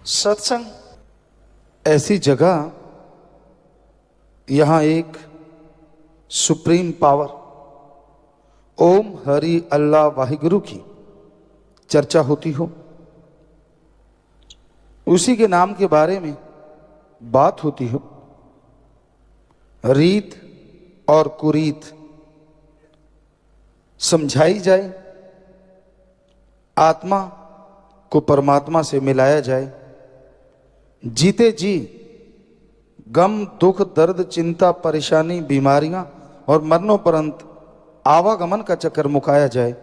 सत्संग ऐसी जगह, यहां एक सुप्रीम पावर ओम हरि अल्लाह वाहिगुरु की चर्चा होती हो, उसी के नाम के बारे में बात होती हो, रीत और कुरीत समझाई जाए, आत्मा को परमात्मा से मिलाया जाए, जीते जी गम दुख दर्द चिंता परेशानी बीमारियां और मरणोपरंत आवागमन का चक्कर मुकाया जाए,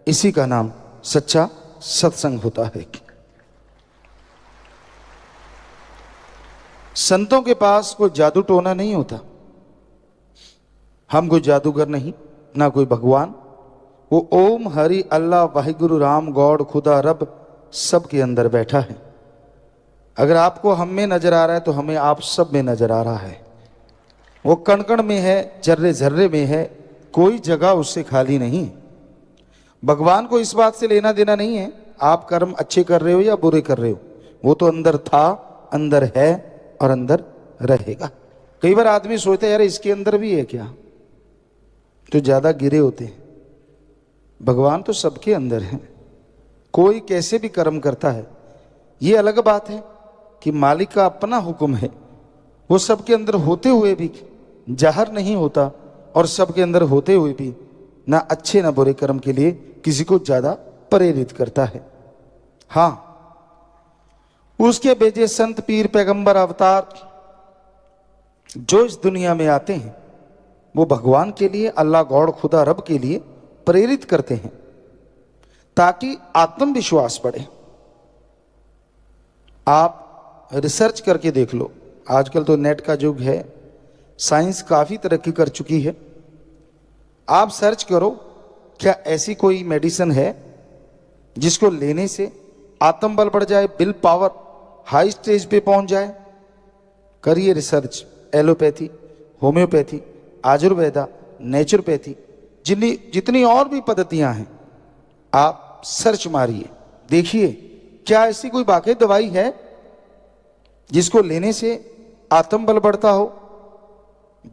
इसी का नाम सच्चा सत्संग होता है। संतों के पास कोई जादू टोना नहीं होता। हम कोई जादूगर नहीं, ना कोई भगवान। वो ओम हरि अल्लाह वाहिगुरु राम गॉड खुदा रब सबके अंदर बैठा है। अगर आपको हम में नजर आ रहा है तो हमें आप सब में नजर आ रहा है। वो कण कण में है, जर्रे जर्रे में है, कोई जगह उससे खाली नहीं। भगवान को इस बात से लेना देना नहीं है आप कर्म अच्छे कर रहे हो या बुरे कर रहे हो। वो तो अंदर था, अंदर है और अंदर रहेगा। कई बार आदमी सोचता है यार इसके अंदर भी है क्या, तो ज्यादा गिरे होते हैं। भगवान तो सबके अंदर है। कोई कैसे भी कर्म करता है, ये अलग बात है कि मालिक का अपना हुक्म है। वो सबके अंदर होते हुए भी जाहिर नहीं होता और सबके अंदर होते हुए भी ना अच्छे ना बुरे कर्म के लिए किसी को ज्यादा प्रेरित करता है। हाँ, उसके भेजे संत पीर पैगंबर अवतार जो इस दुनिया में आते हैं वो भगवान के लिए, अल्लाह गॉड खुदा रब के लिए प्रेरित करते हैं ताकि आत्मविश्वास बढ़े। आप रिसर्च करके देख लो, आजकल तो नेट का युग है, साइंस काफी तरक्की कर चुकी है। आप सर्च करो क्या ऐसी कोई मेडिसिन है जिसको लेने से आत्मबल बढ़ जाए, विल पावर हाई स्टेज पे पहुंच जाए। करिए research. Allopathy, homeopathy, Ayurveda, naturopathy, जितनी और भी पद्धतियां हैं, आप सर्च मारिए, देखिए क्या ऐसी कोई वाकई दवाई है जिसको लेने से आत्मबल बढ़ता हो,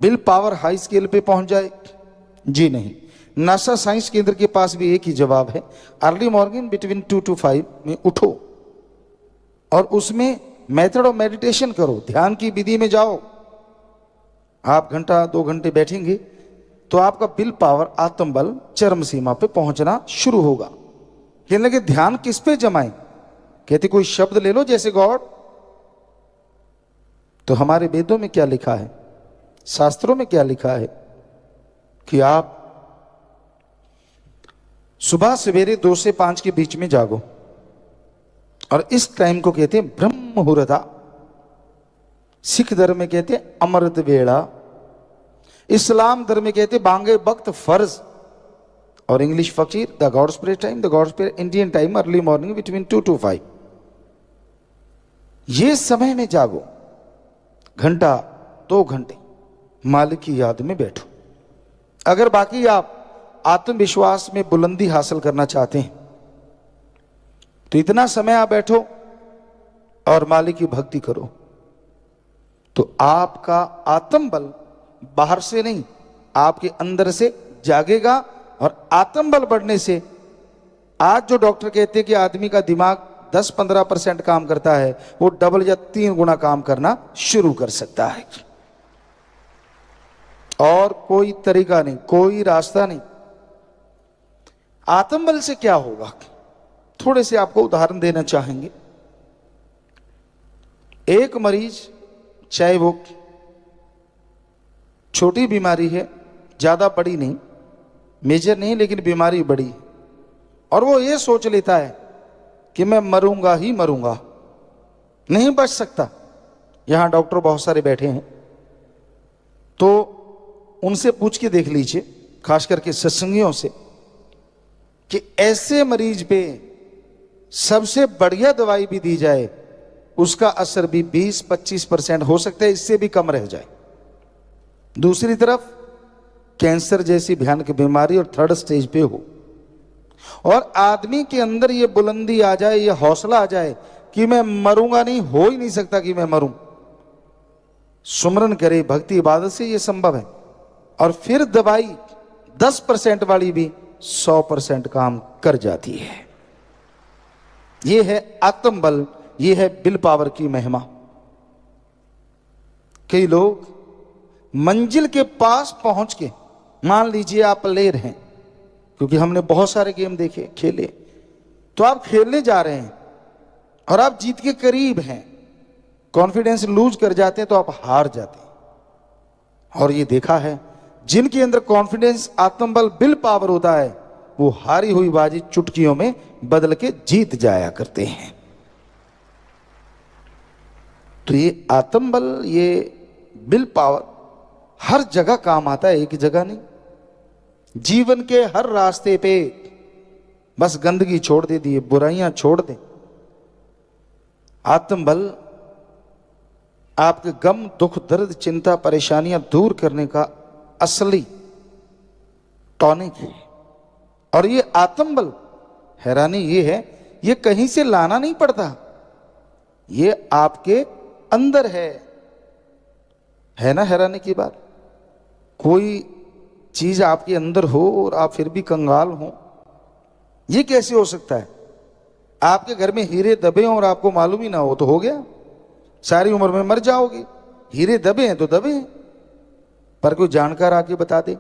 विल पावर हाई स्केल पे पहुंच जाए। जी नहीं। नासा साइंस केंद्र के पास भी एक ही जवाब है, अर्ली मॉर्निंग बिटवीन 2 to 5 में उठो और उसमें मेथड ऑफ मेडिटेशन करो, ध्यान की विधि में जाओ। आप घंटा 2 घंटे बैठेंगे तो आपका विल पावर, आत्मबल चरम सीमा पे पहुंचना शुरू होगा। कहने लगे ध्यान किस पे जमाएं? कहते कोई शब्द ले लो जैसे गॉड। तो हमारे वेदों में क्या लिखा है, शास्त्रों में क्या लिखा है कि आप सुबह सवेरे 2 से 5 के बीच में जागो और इस टाइम को कहते हैं ब्रह्म मुहूर्त। सिख धर्म में कहते हैं अमृत वेला, इस्लाम धर्म में कहते हैं बांगे वक्त फर्ज, और इंग्लिश फकीर the gods prayer time, the gods prayer Indian time early morning between 2 to 5। ये समय में जागो, घंटा 2 घंटे मालिक की याद में बैठो। अगर बाकी आप आत्मविश्वास में बुलंदी हासिल करना चाहते हैं तो इतना समय आप बैठो और मालिक की भक्ति करो, तो आपका आत्मबल बाहर से नहीं आपके अंदर से जागेगा। और आत्मबल बढ़ने से आज जो डॉक्टर कहते हैं कि आदमी का दिमाग 10-15% काम करता है, वो डबल या 3 गुना काम करना शुरू कर सकता है। और कोई तरीका नहीं, कोई रास्ता नहीं। आत्मबल से क्या होगा, थोड़े से आपको उदाहरण देना चाहेंगे। एक मरीज, चाहे वो छोटी बीमारी है, ज्यादा बड़ी नहीं, मेजर नहीं, लेकिन बीमारी बड़ी, और वो ये सोच लेता है कि मैं मरूंगा ही मरूंगा, नहीं बच सकता। यहां डॉक्टर बहुत सारे बैठे हैं, तो उनसे पूछ के देख लीजिए, खास करके सत्संगियों से, कि ऐसे मरीज पे सबसे बढ़िया दवाई भी दी जाए, उसका असर भी 20-25% हो सकता है, इससे भी कम रह जाए। दूसरी तरफ कैंसर जैसी भयानक बीमारी और 3rd स्टेज पे हो, और आदमी के अंदर ये बुलंदी आ जाए, ये हौसला आ जाए कि मैं मरूंगा नहीं, हो ही नहीं सकता कि मैं मरूं। सुमरन करे, भक्ति इबादत से ये संभव है। और फिर दवाई 10% वाली भी 100% काम कर जाती है। ये है आत्म बल, ये है विल पावर की महिमा। कई लोग मंजिल के पास पहुंच के, मान लीजिए आप प्लेयर हैं, क्योंकि हमने बहुत सारे गेम देखे, खेले, तो आप खेलने जा रहे हैं और आप जीत के करीब हैं, कॉन्फिडेंस लूज कर जाते हैं तो आप हार जाते हैं। और ये देखा है, जिनके अंदर कॉन्फिडेंस, आत्मबल, विल पावर होता है, वो हारी हुई बाजी चुटकियों में बदल के जीत जाया करते हैं। तो ये आत्मबल, ये विल पावर हर जगह काम आता है, एक जगह नहीं। जीवन के हर रास्ते पे बस गंदगी छोड़ दे दिए, बुराइयां छोड़ दे। आत्मबल आपके गम, दुख, दर्द, चिंता, परेशानियां दूर करने का असली टॉनिक है। और ये आत्मबल, हैरानी ये है, ये कहीं से लाना नहीं पड़ता, ये आपके अंदर है ना हैरानी की बात। कोई चीज आपके अंदर हो और आप फिर भी कंगाल हो, ये कैसे हो सकता है? आपके घर में हीरे दबे हों और आपको मालूम ही ना हो तो हो गया, सारी उम्र में मर जाओगे। हीरे दबे हैं तो दबे हैं, पर कोई जानकार आके बता दे,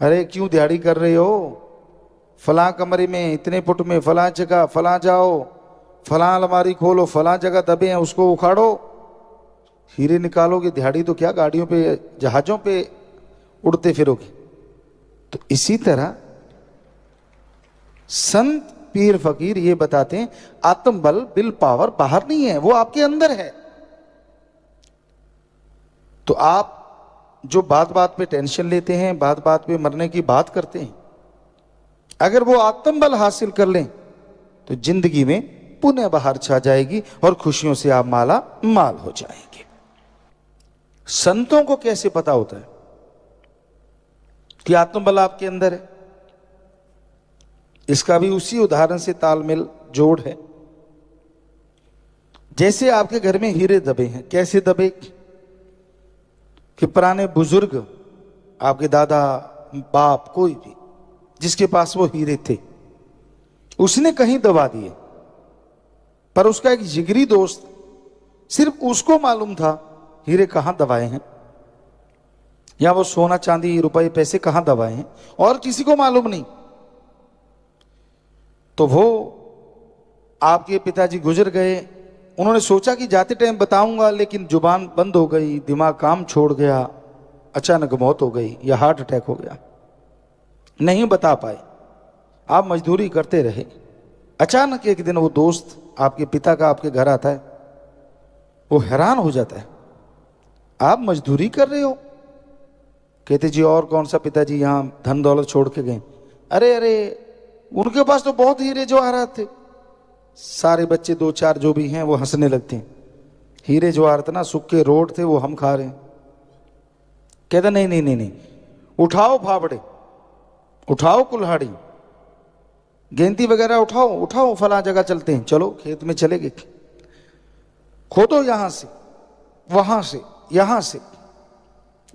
अरे क्यों दिहाड़ी कर रहे हो, फलां कमरे में, इतने फुट में, फलां जगह, फलां जाओ, फलां अलमारी खोलो, फलां जगह दबे हैं, उसको उखाड़ो, हीरे निकालोगे। दिहाड़ी तो क्या, गाड़ियों पे, जहाजों पे उड़ते फिरोगे। तो इसी तरह संत, पीर, फकीर ये बताते हैं, आत्मबल, विल पावर बाहर नहीं है, वो आपके अंदर है। तो आप जो बात बात पे टेंशन लेते हैं, बात बात पे मरने की बात करते हैं, अगर वो आत्मबल हासिल कर लें तो जिंदगी में पुनः बाहर छा जाएगी और खुशियों से आप माला माल हो जाएंगे। संतों को कैसे पता होता है कि आत्मबल आपके अंदर है? इसका भी उसी उदाहरण से तालमेल जोड़ है। जैसे आपके घर में हीरे दबे हैं, कैसे दबे कि पुराने बुजुर्ग, आपके दादा, बाप, कोई भी जिसके पास वो हीरे थे, उसने कहीं दबा दिए, पर उसका एक जिगरी दोस्त, सिर्फ उसको मालूम था हीरे कहां दबाए हैं, या वो सोना चांदी रुपए पैसे कहां दबाए हैं, और किसी को मालूम नहीं। तो वो आपके पिताजी गुजर गए, उन्होंने सोचा कि जाते टाइम बताऊंगा, लेकिन जुबान बंद हो गई, दिमाग काम छोड़ गया, अचानक मौत हो गई या हार्ट अटैक हो गया, नहीं बता पाए। आप मजदूरी करते रहे। अचानक एक दिन वो दोस्त आपके पिता का आपके घर आता है, वो हैरान हो जाता है, आप मजदूरी कर रहे हो? कहते जी और कौन सा पिताजी, यहां धन दौलत छोड़ के गए। अरे अरे, उनके पास तो बहुत हीरे जवाहरात थे। सारे बच्चे दो चार जो भी हैं वो हंसने लगते हैं, हीरे जवाहरात ना सूखे रोड थे, वो हम खा रहे हैं। कहता नहीं नहीं नहीं नहीं, उठाओ फावड़े, उठाओ कुल्हाड़ी, गेंती वगैरह उठाओ, उठाओ, फला जगह चलते हैं, चलो खेत में चले गए, खोदो यहां से, वहां से, यहां से।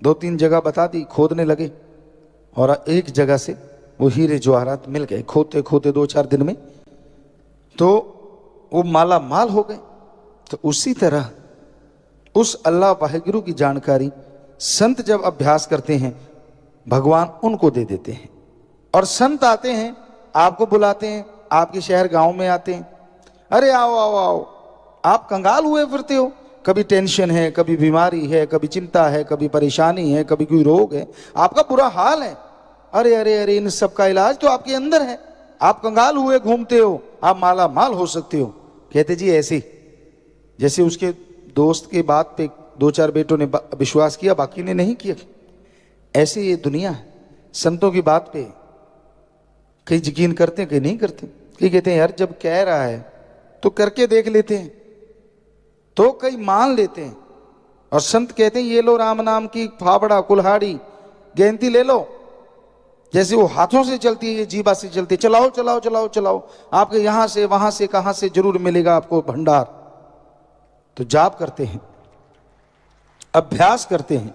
2-3 जगह बता दी, खोदने लगे और एक जगह से वो हीरे जवाहरात मिल गए। खोदते खोदते 2-4 दिन में तो वो माला माल हो गए। तो उसी तरह उस अल्लाह वाहिगुरु की जानकारी संत जब अभ्यास करते हैं, भगवान उनको दे देते हैं। और संत आते हैं, आपको बुलाते हैं, आपके शहर गांव में आते हैं, अरे आओ आओ आओ, आप कंगाल हुए फिरते हो, कभी टेंशन है, कभी बीमारी है, कभी चिंता है, कभी परेशानी है, कभी कोई रोग है, आपका बुरा हाल है। अरे अरे अरे, इन सब का इलाज तो आपके अंदर है, आप कंगाल हुए घूमते हो, आप माला माल हो सकते हो। कहते जी ऐसे, जैसे उसके दोस्त के बात पे 2-4 बेटों ने विश्वास किया, बाकी ने नहीं किया। ऐसे ये दुनिया है, संतों की बात पे कई यकीन करते हैं, कई नहीं करते। कई कहते हैं यार जब कह रहा है तो करके देख लेते हैं, तो कई मान लेते हैं। और संत कहते हैं ये लो राम नाम की फावड़ा, कुल्हाड़ी, गेंती ले लो, जैसे वो हाथों से चलती है, ये जीभा से चलती है, चलाओ चलाओ चलाओ चलाओ, आपके यहां से वहां से कहां से जरूर मिलेगा आपको भंडार। तो जाप करते हैं, अभ्यास करते हैं,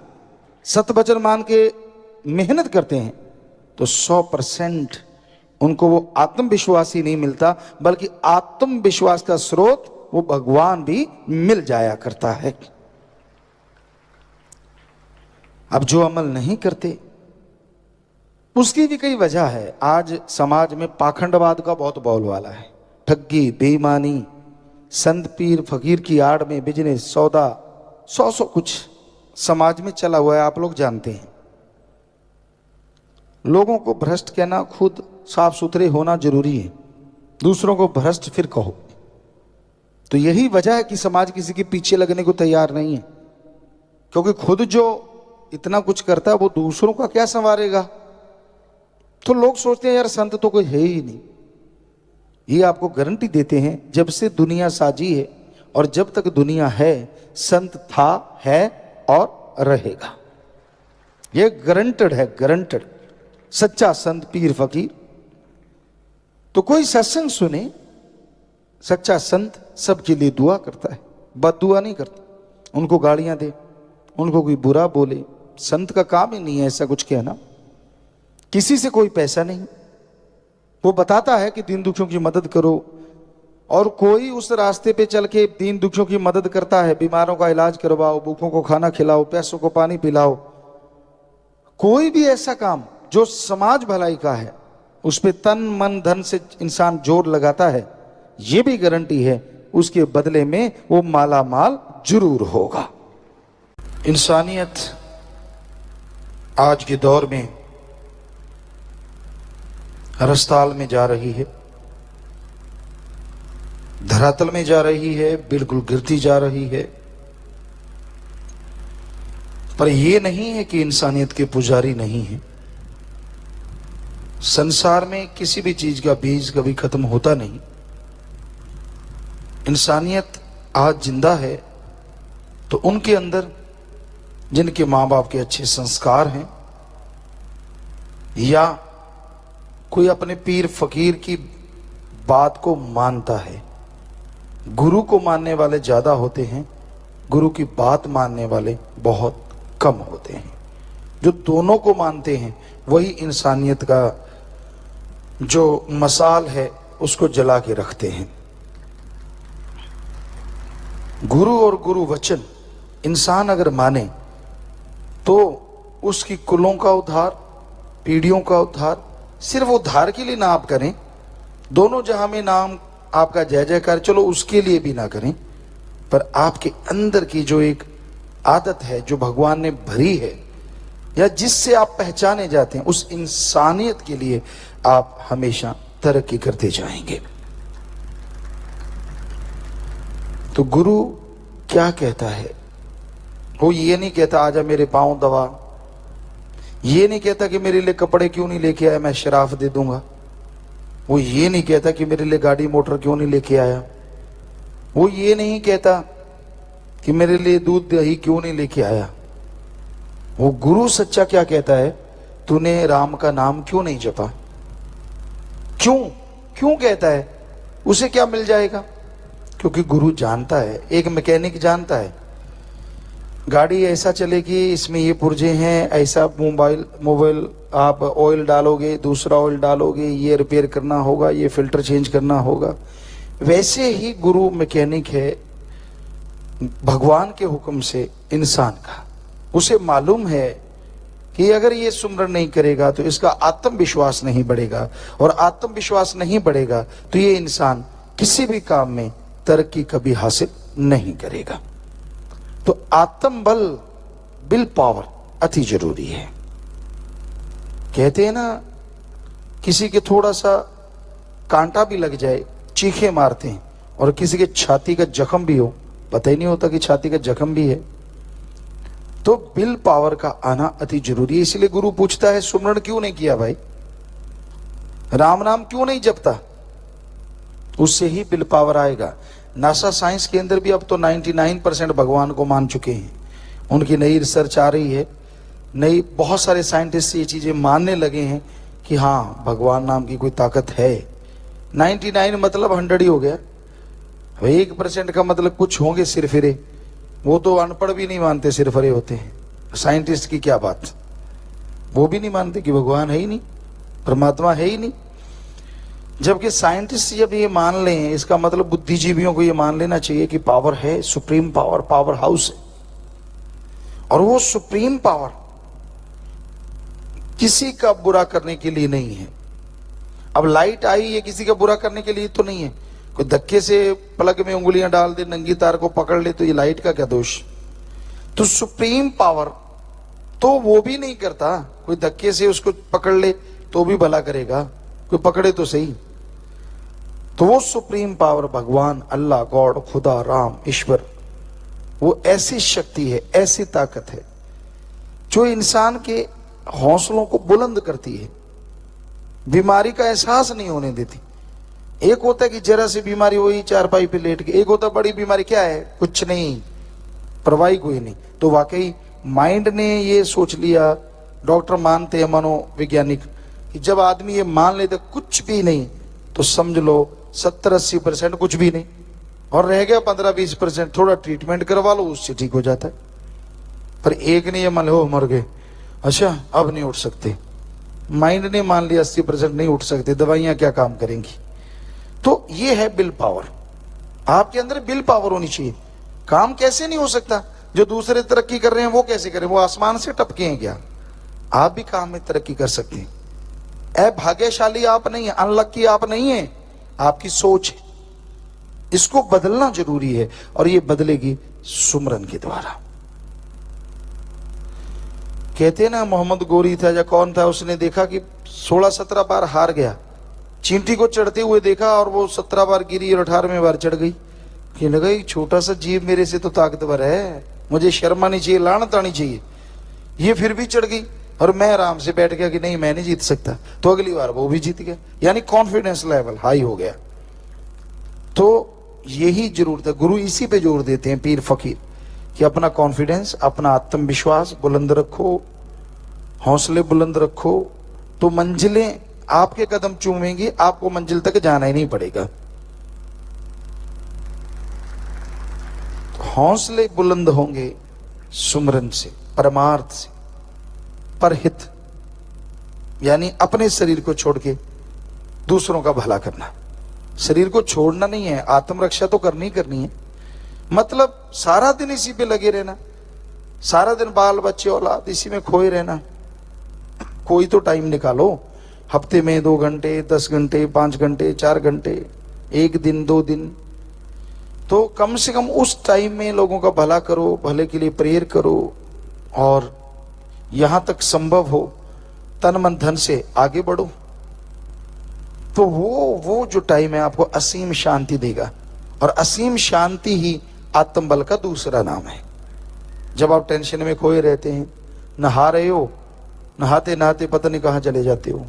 सत्य वचन मान के मेहनत करते हैं, तो 100% उनको वो आत्मविश्वास ही नहीं मिलता, बल्कि आत्मविश्वास का स्रोत वो भगवान भी मिल जाया करता है। अब जो अमल नहीं करते उसकी भी कई वजह है। आज समाज में पाखंडवाद का बहुत बोलबाला है, ठगी, बेईमानी, संत पीर फकीर की आड़ में बिजनेस, सौदा, सौ कुछ समाज में चला हुआ है, आप लोग जानते हैं। लोगों को भ्रष्ट कहना, खुद साफ सुथरे होना जरूरी है, दूसरों को भ्रष्ट फिर कहो। तो यही वजह है कि समाज किसी के पीछे लगने को तैयार नहीं है, क्योंकि खुद जो इतना कुछ करता है वो दूसरों का क्या संवारेगा। तो लोग सोचते हैं यार संत तो कोई है ही नहीं। ये आपको गारंटी देते हैं, जब से दुनिया साजी है और जब तक दुनिया है, संत था, है और रहेगा। ये गारंटेड है, गारंटेड। सच्चा संत पीर फकीर। तो कोई सत्संग सुने, सच्चा संत सबके लिए दुआ करता है, बददुआ नहीं करता। उनको गालियां दे, उनको कोई बुरा बोले, संत का काम ही नहीं है ऐसा कुछ कहना। किसी से कोई पैसा नहीं, वो बताता है कि दीन दुखियों की मदद करो, और कोई उस रास्ते पे चल के दीन दुखियों की मदद करता है, बीमारों का इलाज करवाओ, भूखों को खाना खिलाओ, प्यासों को पानी पिलाओ, कोई भी ऐसा काम जो समाज भलाई का है, उस पे तन मन धन से इंसान जोर लगाता है, ये भी गारंटी है उसके बदले में वो माला माल जरूर होगा। इंसानियत आज के दौर में रस्ताल में जा रही है, धरातल में जा रही है, बिल्कुल गिरती जा रही है। पर यह नहीं है कि इंसानियत के पुजारी नहीं है। संसार में किसी भी चीज का बीज कभी खत्म होता नहीं। इंसानियत आज जिंदा है तो उनके अंदर जिनके माँ बाप के अच्छे संस्कार हैं, या कोई अपने पीर फकीर की बात को मानता है। गुरु को मानने वाले ज्यादा होते हैं, गुरु की बात मानने वाले बहुत कम होते हैं। जो दोनों को मानते हैं वही इंसानियत का जो मसाल है उसको जला के रखते हैं। गुरु और गुरु वचन इंसान अगर माने तो उसकी कुलों का उद्धार, पीढ़ियों का उद्धार, सिर्फ उद्धार के लिए ना आप करें, दोनों जहां में नाम आपका जय जयकार, चलो उसके लिए भी ना करें, पर आपके अंदर की जो एक आदत है जो भगवान ने भरी है, या जिससे आप पहचाने जाते हैं, उस इंसानियत के लिए आप हमेशा तरक्की करते जाएंगे। तो गुरु क्या कहता है? वो ये नहीं कहता आजा मेरे पांव दबा, ये नहीं कहता कि मेरे लिए कपड़े क्यों नहीं लेके आया, मैं शराफ दे दूंगा। वो ये नहीं कहता कि मेरे लिए गाड़ी मोटर क्यों नहीं लेके आया। वो ये नहीं कहता कि मेरे लिए दूध दही क्यों नहीं लेके आया। वो गुरु सच्चा क्या कहता है? तूने राम का नाम क्यों नहीं जपा? क्यों क्यों कहता है? उसे क्या मिल जाएगा? क्योंकि गुरु जानता है, एक मैकेनिक जानता है गाड़ी ऐसा चलेगी, इसमें ये पुर्जे हैं, ऐसा मोबाइल आप ऑयल डालोगे, दूसरा ऑयल डालोगे, ये रिपेयर करना होगा, ये फिल्टर चेंज करना होगा। वैसे ही गुरु मैकेनिक है भगवान के हुक्म से इंसान का। उसे मालूम है कि अगर ये सुमरन नहीं करेगा तो इसका आत्मविश्वास नहीं बढ़ेगा, और आत्मविश्वास नहीं बढ़ेगा तो ये इंसान किसी भी काम में तरक्की कभी हासिल नहीं करेगा। तो आत्मबल, विल पावर अति जरूरी है। कहते हैं ना, किसी के थोड़ा सा कांटा भी लग जाए, चीखे मारते हैं, और किसी के छाती का जख्म भी हो, पता ही नहीं होता कि छाती का जख्म भी है। तो विल पावर का आना अति जरूरी है। इसलिए गुरु पूछता है सुमरण क्यों नहीं किया भाई, राम नाम क्यों नहीं जपता? उससे ही विल पावर आएगा। नासा साइंस के अंदर भी अब तो 99% भगवान को मान चुके हैं। उनकी नई रिसर्च आ रही है, नई बहुत सारे साइंटिस्ट ये चीजें मानने लगे हैं कि हाँ भगवान नाम की कोई ताकत है। 99 मतलब 100 ही हो गया। 1% का मतलब कुछ होंगे सिरफिरे, वो तो अनपढ़ भी नहीं मानते सिरफिरे होते हैं। साइंटिस्ट की क्या बात, वो भी नहीं मानते कि भगवान है ही नहीं, परमात्मा है ही नहीं। जबकि साइंटिस्ट जब ये मान लें, इसका मतलब बुद्धिजीवियों को ये मान लेना चाहिए कि पावर है, सुप्रीम पावर, पावर हाउस है। और वो सुप्रीम पावर किसी का बुरा करने के लिए नहीं है। अब लाइट आई, ये किसी का बुरा करने के लिए तो नहीं है। कोई धक्के से प्लग में उंगलियां डाल दे, नंगी तार को पकड़ ले, तो ये लाइट का क्या दोष। तो सुप्रीम पावर तो वो भी नहीं करता, कोई धक्के से उसको पकड़ ले तो भी भला करेगा, कोई पकड़े तो सही। तो वो सुप्रीम पावर भगवान, अल्लाह, गॉड, खुदा, राम, ईश्वर, वो ऐसी शक्ति है, ऐसी ताकत है जो इंसान के हौसलों को बुलंद करती है, बीमारी का एहसास नहीं होने देती। एक होता है कि जरा सी बीमारी हुई, चारपाई पे लेट के, एक होता है बड़ी बीमारी, क्या है, कुछ नहीं, परवाही कोई नहीं। तो वाकई माइंड ने ये सोच लिया, डॉक्टर मानते हैं, मनोवैज्ञानिक, कि जब आदमी ये मान लेते कुछ भी नहीं, तो समझ लो 70-80% कुछ भी नहीं, और रह गया 15-20%, थोड़ा ट्रीटमेंट करवा लो, उससे ठीक हो जाता है। पर एक ने ये मान लो मर गए, अच्छा अब नहीं उठ सकते, माइंड ने मान लिया 80% नहीं उठ सकते, दवाइयां क्या काम करेंगी। तो ये है विल पावर, आपके अंदर विल पावर होनी चाहिए। काम कैसे नहीं हो सकता, जो दूसरे तरक्की कर रहे हैं वो कैसे करें, वो आसमान से टपके हैं क्या, आप भी काम में तरक्की कर सकते हैं। भाग्यशाली आप नहीं है, अनलक्की आप नहीं है, आपकी सोच है, इसको बदलना जरूरी है, और ये बदलेगी सुमरन के द्वारा। कहते ना मोहम्मद गोरी था या कौन था, उसने देखा कि 16-17 बार हार गया, चींटी को चढ़ते हुए देखा और वो 17 बार गिरी और 18वें बार चढ़ गई। कहने लगा छोटा सा जीव मेरे से तो ताकतवर है, मुझे शर्म आनी चाहिए, लानत आनी चाहिए। ये फिर भी चढ़ गई और मैं आराम से बैठ गया कि नहीं मैं नहीं जीत सकता, तो अगली बार वो भी जीत गया, यानी कॉन्फिडेंस लेवल हाई हो गया। तो यही जरूरत है, गुरु इसी पे जोर देते हैं, पीर फकीर, कि अपना कॉन्फिडेंस, अपना आत्मविश्वास बुलंद रखो, हौसले बुलंद रखो, तो मंजिलें आपके कदम चूमेंगी, आपको मंजिल तक जाना ही नहीं पड़ेगा। हौसले बुलंद होंगे सुमरन से, परमार्थ से, परहित, यानी अपने शरीर को छोड़ के दूसरों का भला करना। शरीर को छोड़ना नहीं है, आत्मरक्षा तो करनी है। मतलब सारा दिन इसी पे लगे रहना, सारा दिन बाल बच्चे औलाद इसी में खोए रहना। कोई तो टाइम निकालो, हफ्ते में 2 घंटे, 10 घंटे, 5 घंटे, 4 घंटे, 1 दिन, 2 दिन, तो कम से कम उस टाइम में लोगों का भला करो, भले के लिए प्रेयर करो, और यहां तक संभव हो तन मन धन से आगे बढ़ो। तो वो जो टाइम है आपको असीम शांति देगा, और असीम शांति ही आत्मबल का दूसरा नाम है। जब आप टेंशन में खोए रहते हैं, नहा रहे हो, नहाते नहाते पता नहीं कहां चले जाते हो,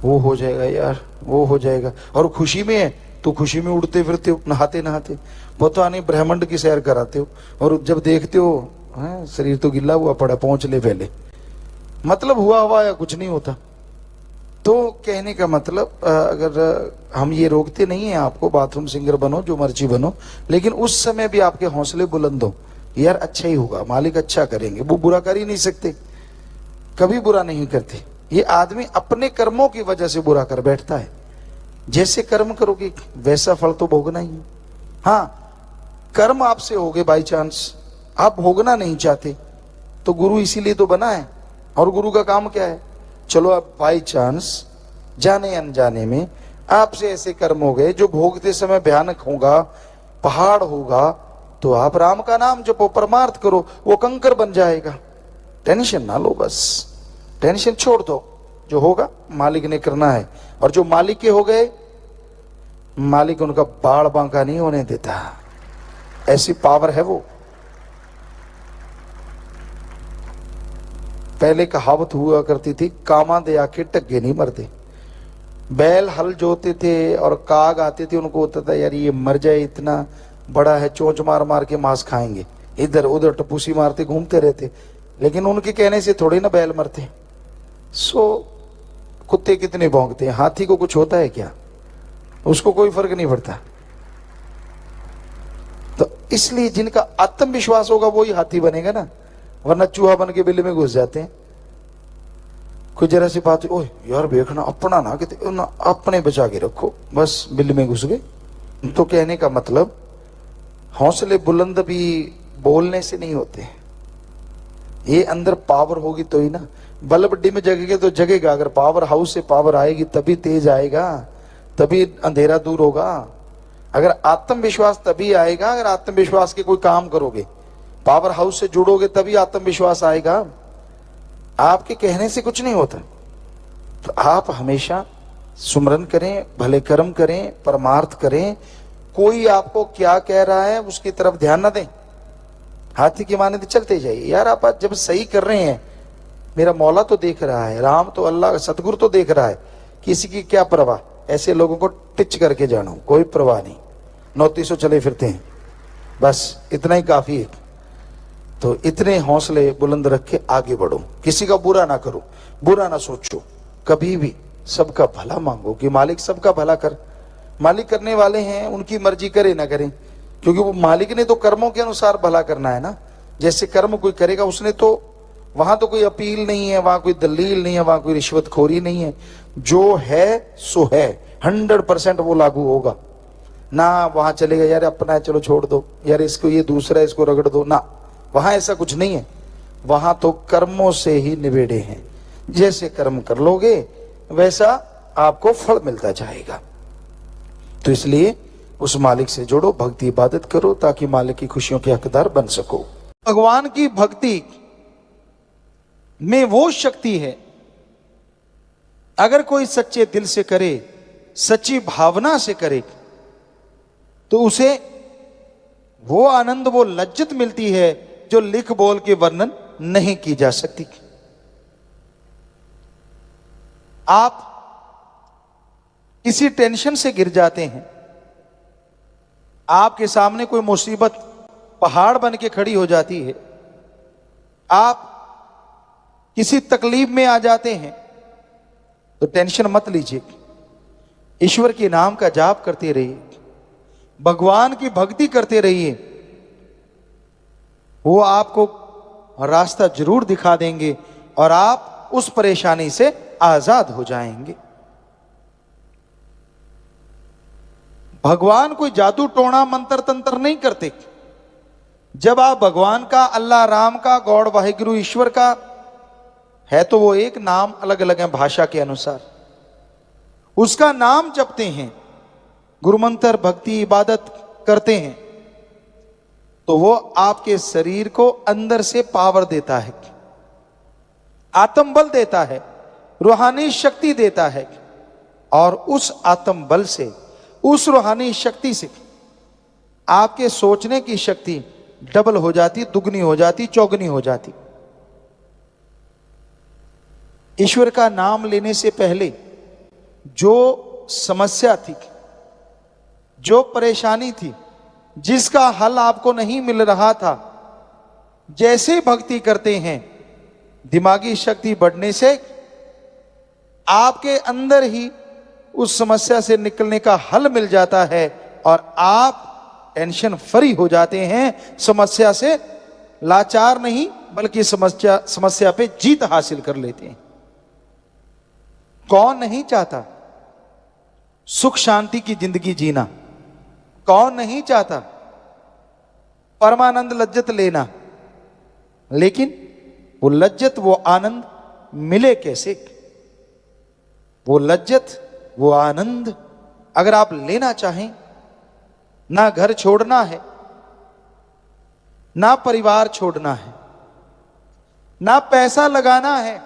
वो हो जाएगा यार, वो हो जाएगा, और खुशी में है तो खुशी में उड़ते फिरते हो, नहाते नहाते पता नहीं ब्रह्मांड की सैर कराते हो, और जब देखते हो शरीर तो गिल्ला हुआ पड़ा, पहुंच ले पहले, मतलब हुआ या कुछ नहीं होता। तो कहने का मतलब, अगर हम ये रोकते नहीं है आपको, बाथरूम सिंगर बनो, जो मर्जी बनो, लेकिन उस समय भी आपके हौसले बुलंद हो, यार अच्छा ही होगा, मालिक अच्छा करेंगे, वो बुरा कर ही नहीं सकते, कभी बुरा नहीं करते। ये आदमी अपने कर्मों की वजह से बुरा कर बैठता है, जैसे कर्म करोगे वैसा फल तो भोगना ही है। हाँ, कर्म आपसे हो गए बाई चांस, आप भोगना नहीं चाहते, तो गुरु इसीलिए तो बना है, और गुरु का काम क्या है, चलो आप बाई चांस जाने अनजाने में आपसे ऐसे कर्म हो गए जो भोगते समय भयानक होगा, पहाड़ होगा, तो आप राम का नाम जपो, परमार्थ करो, वो कंकर बन जाएगा। टेंशन ना लो, बस टेंशन छोड़ दो, जो होगा मालिक ने करना है, और जो मालिक के हो गए, मालिक उनका बाड़ बांका नहीं होने देता, ऐसी पावर है वो। पहले कहावत हुआ करती थी, कामा दे आके टग्गे नहीं मरते। बैल हल जोते थे और काग आते थे, उनको होता था यार ये मर जाए, इतना बड़ा है, चोंच मार मार के मांस खाएंगे, इधर उधर टपूसी मारते घूमते रहते, लेकिन उनके कहने से थोड़ी ना बैल मरते। सो कुत्ते कितने भौंकते हैं, हाथी को कुछ होता है क्या? उसको कोई फर्क नहीं पड़ता। तो इसलिए जिनका आत्मविश्वास होगा वही हाथी बनेगा ना, वरना चूहा बन के बिल्ली में घुस जाते हैं। कोई जरा सी बात, ओए यार देखना अपना ना कि ना, अपने बचा के रखो, बस बिल्ली में घुस गए। तो कहने का मतलब हौसले बुलंद भी बोलने से नहीं होते, ये अंदर पावर होगी तो ही ना। बल्ब डिम जगेगा तो जगेगा, अगर पावर हाउस से पावर आएगी तभी तेज आएगा, तभी अंधेरा दूर होगा। अगर आत्मविश्वास तभी आएगा अगर आत्मविश्वास के कोई काम करोगे, पावर हाउस से जुड़ोगे तभी आत्मविश्वास आएगा। आपके कहने से कुछ नहीं होता। तो आप हमेशा सुमरन करें, भले कर्म करें, परमार्थ करें। कोई आपको क्या कह रहा है उसकी तरफ ध्यान ना दें, हाथी की माने चलते जाइए। यार आप जब सही कर रहे हैं, मेरा मौला तो देख रहा है, राम तो अल्लाह सतगुरु तो देख रहा है, किसी की क्या परवाह। ऐसे लोगों को टिच करके जानो, कोई परवाह नहीं, 2900 चले फिरते हैं, बस इतना ही काफी है। तो इतने हौसले बुलंद रख के आगे बढ़ो, किसी का बुरा ना करो, बुरा ना सोचो, कभी भी सबका भला मांगो कि मालिक सबका भला कर। मालिक करने वाले हैं, उनकी मर्जी करे ना करें, क्योंकि वो मालिक ने तो कर्मों के अनुसार भला करना है ना। जैसे कर्म कोई करेगा उसने तो, वहां तो कोई अपील नहीं है, वहां कोई दलील नहीं है, वहां कोई रिश्वतखोरी नहीं है। जो है सो है, 100% वो लागू होगा ना। वहां चलेगा यार अपना है चलो छोड़ दो, यार इसको ये दूसरा है इसको रगड़ दो ना, वहां ऐसा कुछ नहीं है। वहां तो कर्मों से ही निबेड़े हैं, जैसे कर्म कर लोगे वैसा आपको फल मिलता जाएगा। तो इसलिए उस मालिक से जुड़ो, भक्ति इबादत करो, ताकि मालिक की खुशियों के हकदार बन सको। भगवान की भक्ति में वो शक्ति है, अगर कोई सच्चे दिल से करे, सच्ची भावना से करे, तो उसे वो आनंद, वो लज्जत मिलती है जो लिख बोल के वर्णन नहीं की जा सकती। आप किसी टेंशन से गिर जाते हैं, आपके सामने कोई मुसीबत पहाड़ बन के खड़ी हो जाती है, आप किसी तकलीफ में आ जाते हैं, तो टेंशन मत लीजिए, ईश्वर के नाम का जाप करते रहिए, भगवान की भक्ति करते रहिए, वो आपको रास्ता जरूर दिखा देंगे और आप उस परेशानी से आजाद हो जाएंगे। भगवान कोई जादू टोना मंत्र तंत्र नहीं करते। जब आप भगवान का, अल्लाह राम का, गॉड वाहिगुरु ईश्वर का है, तो वो एक नाम अलग अलग है भाषा के अनुसार, उसका नाम जपते हैं, गुरु मंत्र भक्ति इबादत करते हैं, तो वो आपके शरीर को अंदर से पावर देता है, आत्मबल देता है, रूहानी शक्ति देता है। और उस आत्मबल से, उस रूहानी शक्ति से आपके सोचने की शक्ति डबल हो जाती, दुगनी हो जाती, चौगनी हो जाती। ईश्वर का नाम लेने से पहले जो समस्या थी, जो परेशानी थी, जिसका हल आपको नहीं मिल रहा था, जैसे भक्ति करते हैं, दिमागी शक्ति बढ़ने से आपके अंदर ही उस समस्या से निकलने का हल मिल जाता है और आप टेंशन फ्री हो जाते हैं। समस्या से लाचार नहीं, बल्कि समस्या पे जीत हासिल कर लेते हैं। कौन नहीं चाहता सुख शांति की जिंदगी जीना? कौन नहीं चाहता परमानंद लज्जत लेना? लेकिन वो लज्जत, वो आनंद मिले कैसे? वो लज्जत, वो आनंद अगर आप लेना चाहें, ना घर छोड़ना है, ना परिवार छोड़ना है, ना पैसा लगाना है,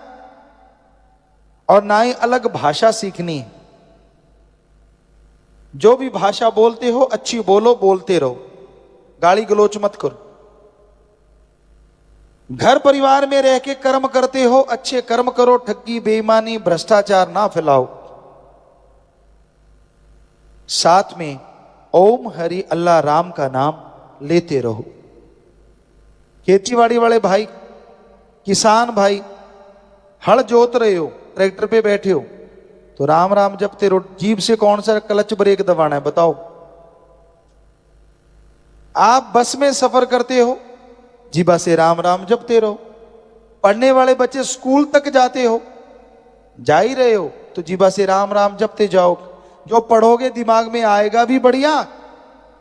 और ना ही अलग भाषा सीखनी है। जो भी भाषा बोलते हो अच्छी बोलो, बोलते रहो, गाली गलोच मत करो। घर परिवार में रह के कर्म करते हो, अच्छे कर्म करो, ठगी बेईमानी भ्रष्टाचार ना फैलाओ। साथ में ओम हरि अल्लाह राम का नाम लेते रहो। खेतीबाड़ी वाले भाई, किसान भाई, हल जोत रहे हो, ट्रैक्टर पे बैठे हो, तो राम राम जपते रहो। जीभ से कौन सा क्लच ब्रेक दबाना है बताओ? आप बस में सफर करते हो, जीभा से राम राम जपते रहो। पढ़ने वाले बच्चे स्कूल तक जाते हो, जा ही रहे हो तो जीभा से राम राम जपते जाओ। जो पढ़ोगे दिमाग में आएगा भी बढ़िया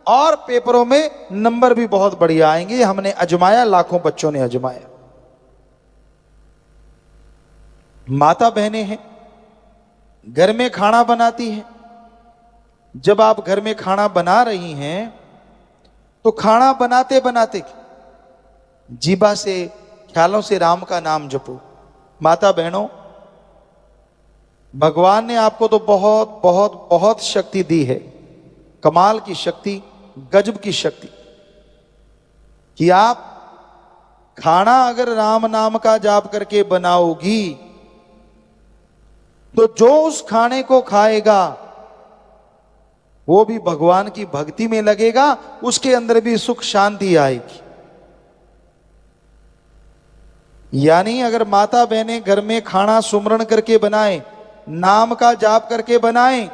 और पेपरों में नंबर भी बहुत बढ़िया आएंगे। हमने अजमाया, लाखों बच्चों ने अजमाया। माता बहनें हैं, घर में खाना बनाती हैं। जब आप घर में खाना बना रही हैं तो खाना बनाते बनाते जीभा से, ख्यालों से राम का नाम जपो। माता बहनों, भगवान ने आपको तो बहुत बहुत बहुत शक्ति दी है, कमाल की शक्ति, गजब की शक्ति, कि आप खाना अगर राम नाम का जाप करके बनाओगी तो जो उस खाने को खाएगा वो भी भगवान की भक्ति में लगेगा, उसके अंदर भी सुख शांति आएगी। यानी अगर माता बहनें घर में खाना सुमरण करके बनाएं, नाम का जाप करके बनाएं,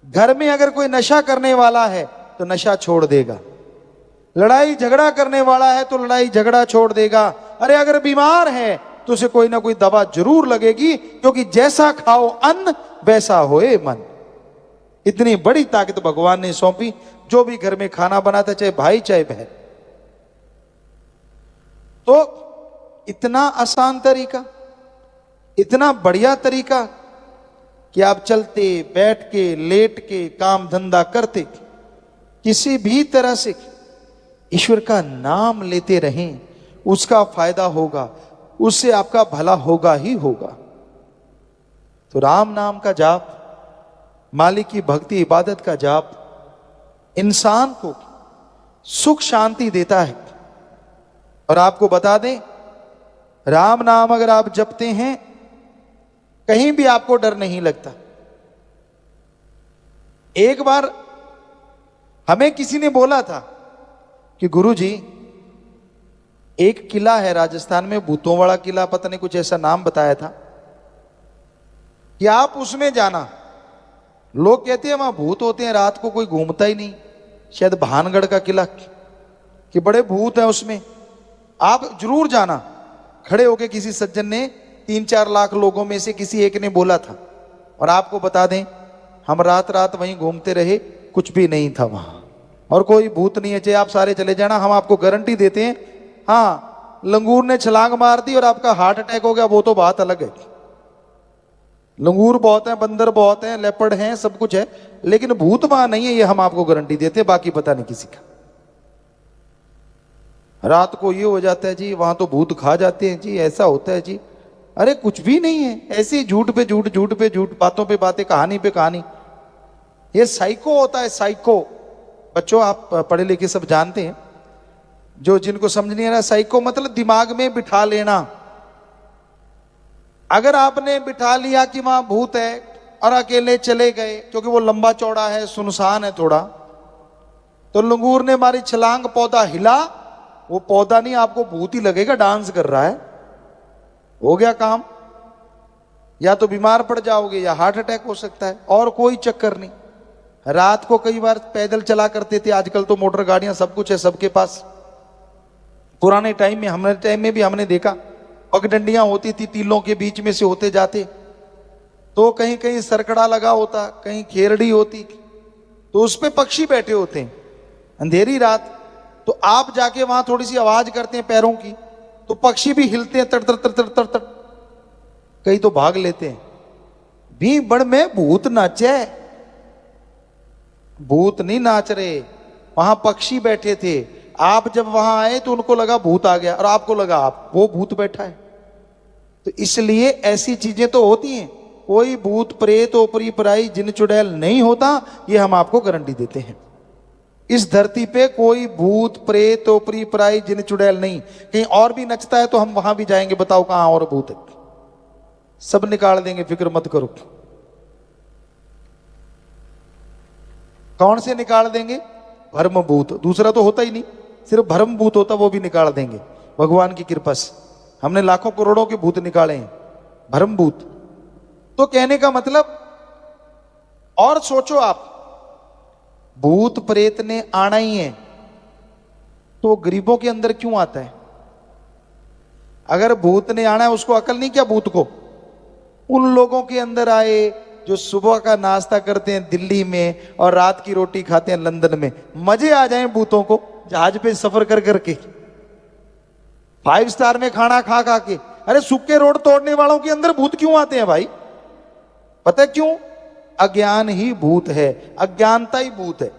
घर में अगर कोई नशा करने वाला है तो नशा छोड़ देगा, लड़ाई झगड़ा करने वाला है तो लड़ाई झगड़ा छोड़ देगा। अरे अगर बीमार है तो उसे कोई ना कोई दवा जरूर लगेगी, क्योंकि जैसा खाओ अन्न वैसा होए मन। इतनी बड़ी ताकत भगवान ने सौंपी। जो भी घर में खाना बनाता, चाहे भाई चाहे बहन, तो इतना आसान तरीका, इतना बढ़िया तरीका कि आप चलते बैठ के लेट के काम धंधा करते किसी भी तरह से ईश्वर का नाम लेते रहें, उसका फायदा होगा, उससे आपका भला होगा ही होगा। तो राम नाम का जाप, मालिक की भक्ति इबादत का जाप इंसान को सुख शांति देता है। और आपको बता दें, राम नाम अगर आप जपते हैं कहीं भी आपको डर नहीं लगता। एक बार हमें किसी ने बोला था कि गुरुजी, एक किला है राजस्थान में, भूतों वाला किला, पता नहीं कुछ ऐसा नाम बताया था, कि आप उसमें जाना। लोग कहते हैं वहां भूत होते हैं, रात को कोई घूमता ही नहीं, शायद भानगढ़ का किला, कि बड़े भूत हैं उसमें, आप जरूर जाना। खड़े होके किसी सज्जन ने 3-4 लाख लोगों में से किसी एक ने बोला था। और आपको बता दें, हम रात रात वहीं घूमते रहे, कुछ भी नहीं था वहां, और कोई भूत नहीं है। चाहे आप सारे चले जाना, हम आपको गारंटी देते हैं। हाँ, लंगूर ने छलांग मार दी और आपका हार्ट अटैक हो गया, वो तो बात अलग है। लंगूर बहुत है, बंदर बहुत है, लेपर्ड हैं, सब कुछ है, लेकिन भूत वहां नहीं है, ये हम आपको गारंटी देते हैं। बाकी पता नहीं किसी का। रात को ये हो जाता है जी, वहां तो भूत खा जाते हैं जी, ऐसा होता है जी। अरे कुछ भी नहीं है, ऐसे ही झूठ पे झूठ, झूठ पे झूठ, बातों पे बातें, कहानी पे कहानी। ये साइको होता है, साइको। बच्चों, आप पढ़े लिखे सब जानते हैं, जो जिनको समझ नहीं आ रहा, साइको मतलब दिमाग में बिठा लेना। अगर आपने बिठा लिया कि वहां भूत है और अकेले चले गए, क्योंकि वो लंबा चौड़ा है, सुनसान है थोड़ा, तो लंगूर ने मारी छलांग, पौधा हिला, वो पौधा नहीं, आपको भूत ही लगेगा डांस कर रहा है, हो गया काम। या तो बीमार पड़ जाओगे या हार्ट अटैक हो सकता है, और कोई चक्कर नहीं। रात को कई बार पैदल चला करते थे, आजकल तो मोटर गाड़ियां सब कुछ है सबके पास। पुराने टाइम में, हमारे टाइम में भी हमने देखा, पगडंडियां होती थी, टीलों के बीच में से होते जाते, तो कहीं कहीं सरकड़ा लगा होता, कहीं खेरड़ी होती, तो उस पे पक्षी बैठे होते हैं। अंधेरी रात, तो आप जाके वहां थोड़ी सी आवाज करते हैं पैरों की, तो पक्षी भी हिलते हैं, तड़ तड़ तड़ तड़ तड़ तड़, कई तो भाग लेते हैं। भी बड़ में भूत नाचे, भूत नहीं नाच रहे, वहां पक्षी बैठे थे। आप जब वहां आए तो उनको लगा भूत आ गया, और आपको लगा वो भूत बैठा है। तो इसलिए ऐसी चीजें तो होती हैं, कोई भूत प्रेत ओपरी पराई जिन चुड़ैल नहीं होता, ये हम आपको गारंटी देते हैं। इस धरती पे कोई भूत प्रेत ओपरी पराई जिन चुड़ैल नहीं। कहीं और भी नचता है तो हम वहां भी जाएंगे, बताओ कहां और भूत है, सब निकाल देंगे, फिक्र मत करो। कौन से निकाल देंगे? भ्रम भूत, दूसरा तो होता ही नहीं, सिर्फ भ्रम भूत होता, वो भी निकाल देंगे भगवान की कृपा से। हमने लाखों करोड़ों के भूत निकाले हैं, भ्रम भूत तो कहने का मतलब, और सोचो आप, भूत प्रेत ने आना ही है तो गरीबों के अंदर क्यों आता है? अगर भूत ने आना है, उसको अकल नहीं क्या भूत को? उन लोगों के अंदर आए जो सुबह का नाश्ता करते हैं दिल्ली में और रात की रोटी खाते हैं लंदन में। मजे आ जाएं भूतों को जहाज पे सफर कर करके, 5 स्टार में खाना खा खा के। अरे सूखे रोड तोड़ने वालों के अंदर भूत क्यों आते हैं भाई? पता है क्यों? अज्ञान ही भूत है, अज्ञानता ही भूत है।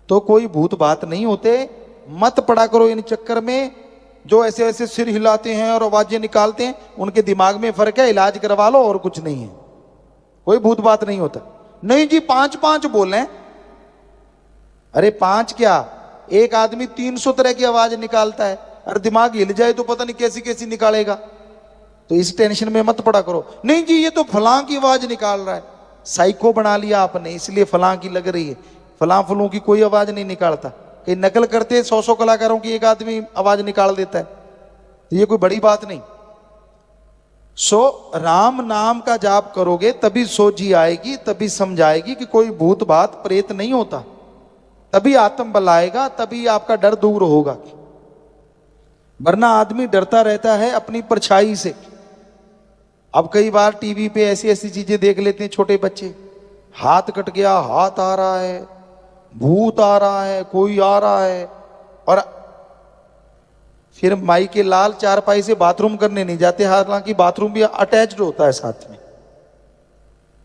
तो कोई भूत बात नहीं होते। मत पड़ा करो इन चक्कर में। जो ऐसे ऐसे सिर हिलाते हैं और आवाजें निकालते हैं, उनके दिमाग में फर्क है, इलाज करवा लो, और कुछ नहीं है। कोई भूत बात नहीं होता। नहीं जी 5-5 बोले। अरे 5 क्या, एक आदमी 300 तरह की आवाज निकालता है। अरे दिमाग हिल जाए तो पता नहीं कैसी कैसी निकालेगा। तो इस टेंशन में मत पड़ा करो। नहीं जी ये तो फलां की आवाज निकाल रहा है। साइको बना लिया आपने, इसलिए फलां की लग रही है। फलां फलूं की कोई आवाज नहीं निकालता। कहीं नकल करते 100 कलाकारों की एक आदमी आवाज निकाल देता है, तो ये कोई बड़ी बात नहीं। राम नाम का जाप करोगे तभी सोझी आएगी, तभी समझ आएगी कि कोई भूत बात प्रेत नहीं होता। तभी आत्म बल आएगा, तभी आपका डर दूर होगा। वरना आदमी डरता रहता है अपनी परछाई से। अब कई बार टीवी पे ऐसी ऐसी चीजें देख लेते हैं छोटे बच्चे, हाथ कट गया, हाथ आ रहा है, भूत आ रहा है, कोई आ रहा है। और फिर माई के लाल चारपाई से बाथरूम करने नहीं जाते, हालांकि बाथरूम भी अटैच्ड होता है साथ में।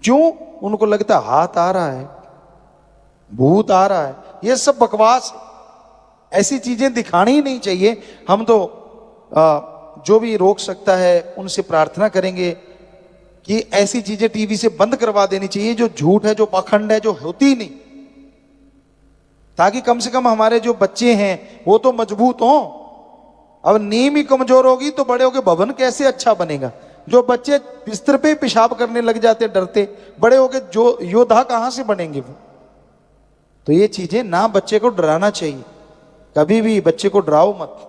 क्यों? उनको लगता है हाथ आ रहा है, भूत आ रहा है। ये सब बकवास, ऐसी चीजें दिखानी ही नहीं चाहिए। हम तो जो भी रोक सकता है उनसे प्रार्थना करेंगे कि ऐसी चीजें टीवी से बंद करवा देनी चाहिए, जो झूठ है, जो पाखंड है, जो होती ही नहीं, ताकि कम से कम हमारे जो बच्चे हैं वो तो मजबूत हों। अब नींव ही कमजोर होगी तो बड़े होके भवन कैसे अच्छा बनेगा? जो बच्चे बिस्तर पे पेशाब करने लग जाते डरते, बड़े होके जो योद्धा कहां से बनेंगे वो? तो ये चीजें ना, बच्चे को डराना चाहिए। कभी भी बच्चे को डराओ मत,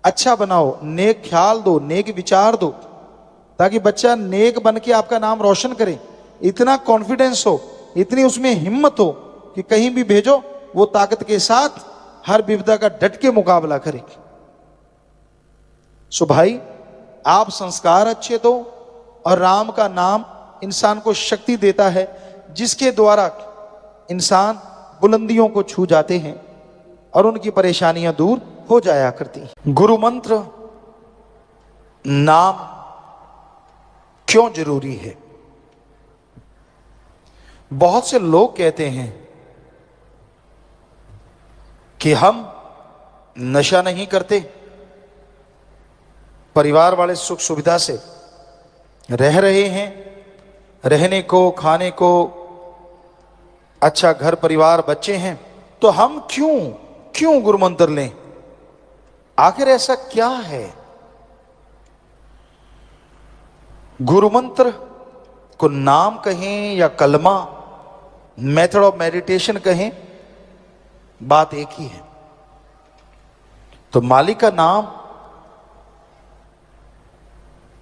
अच्छा बनाओ, नेक ख्याल दो, नेक विचार दो, ताकि बच्चा नेक बन के आपका नाम रोशन करे। इतना कॉन्फिडेंस हो, इतनी उसमें हिम्मत हो कि कहीं भी भेजो वो ताकत के साथ हर विपदा का डट के मुकाबला करे। सो भाई, आप संस्कार अच्छे दो, और राम का नाम इंसान को शक्ति देता है, जिसके द्वारा इंसान बुलंदियों को छू जाते हैं और उनकी परेशानियां दूर हो जाया करती हैं। गुरु मंत्र नाम क्यों जरूरी है? बहुत से लोग कहते हैं कि हम नशा नहीं करते, परिवार वाले सुख सुविधा से रह रहे हैं, रहने को, खाने को, अच्छा घर परिवार बच्चे हैं, तो हम क्यों गुरु मंत्र लें? आखिर ऐसा क्या है? गुरु मंत्र को नाम कहें या कलमा, मेथड ऑफ मेडिटेशन कहें, बात एक ही है। तो मालिक का नाम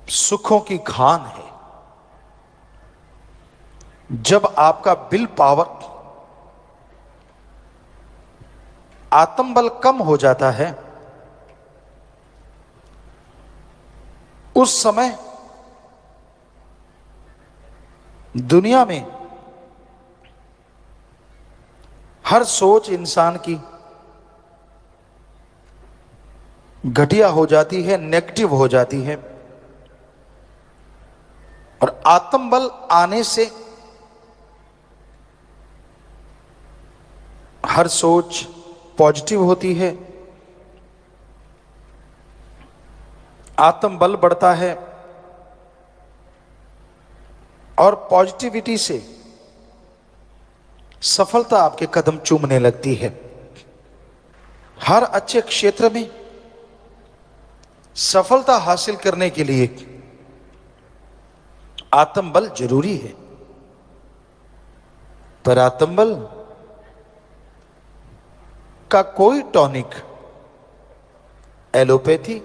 सुखों की खान है। जब आपका विल पावर, आत्मबल कम हो जाता है, उस समय दुनिया में हर सोच इंसान की घटिया हो जाती है, नेगेटिव हो जाती है। और आत्मबल आने से हर सोच पॉजिटिव होती है, आत्मबल बढ़ता है, और पॉजिटिविटी से सफलता आपके कदम चूमने लगती है। हर अच्छे क्षेत्र में सफलता हासिल करने के लिए आत्मबल जरूरी है। पर आत्मबल का कोई tonic, allopathy,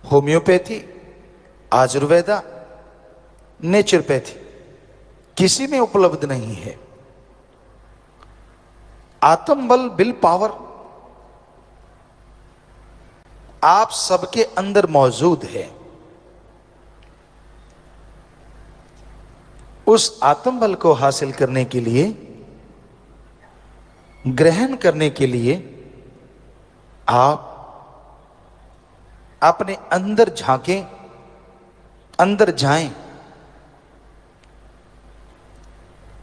homeopathy, Ayurveda naturopathy किसी में उपलब्ध नहीं है। आत्मबल, विल पावर आप सबके अंदर मौजूद है। उस आत्मबल को हासिल करने के लिए, ग्रहण करने के लिए आप अपने अंदर झांकें, अंदर जाएं।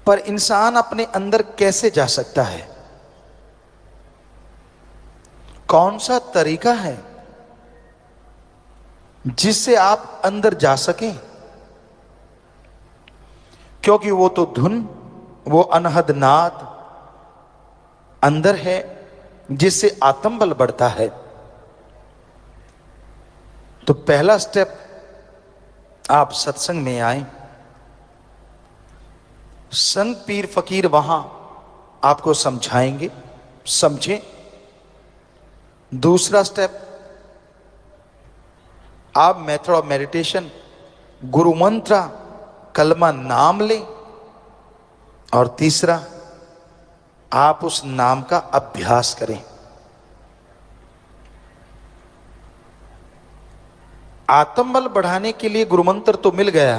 पर इंसान अपने अंदर कैसे जा सकता है? कौन सा तरीका है जिससे आप अंदर जा सकें? क्योंकि वो तो धुन, वो अनहद नाद अंदर है जिससे आत्मबल बढ़ता है। तो पहला स्टेप, आप सत्संग में आए, संत पीर फकीर वहां आपको समझाएंगे, समझें। दूसरा स्टेप, आप मेथड ऑफ मेडिटेशन, गुरु मंत्र, कलमा नाम लें। और तीसरा, आप उस नाम का अभ्यास करें। आत्मबल बढ़ाने के लिए गुरु मंत्र तो मिल गया,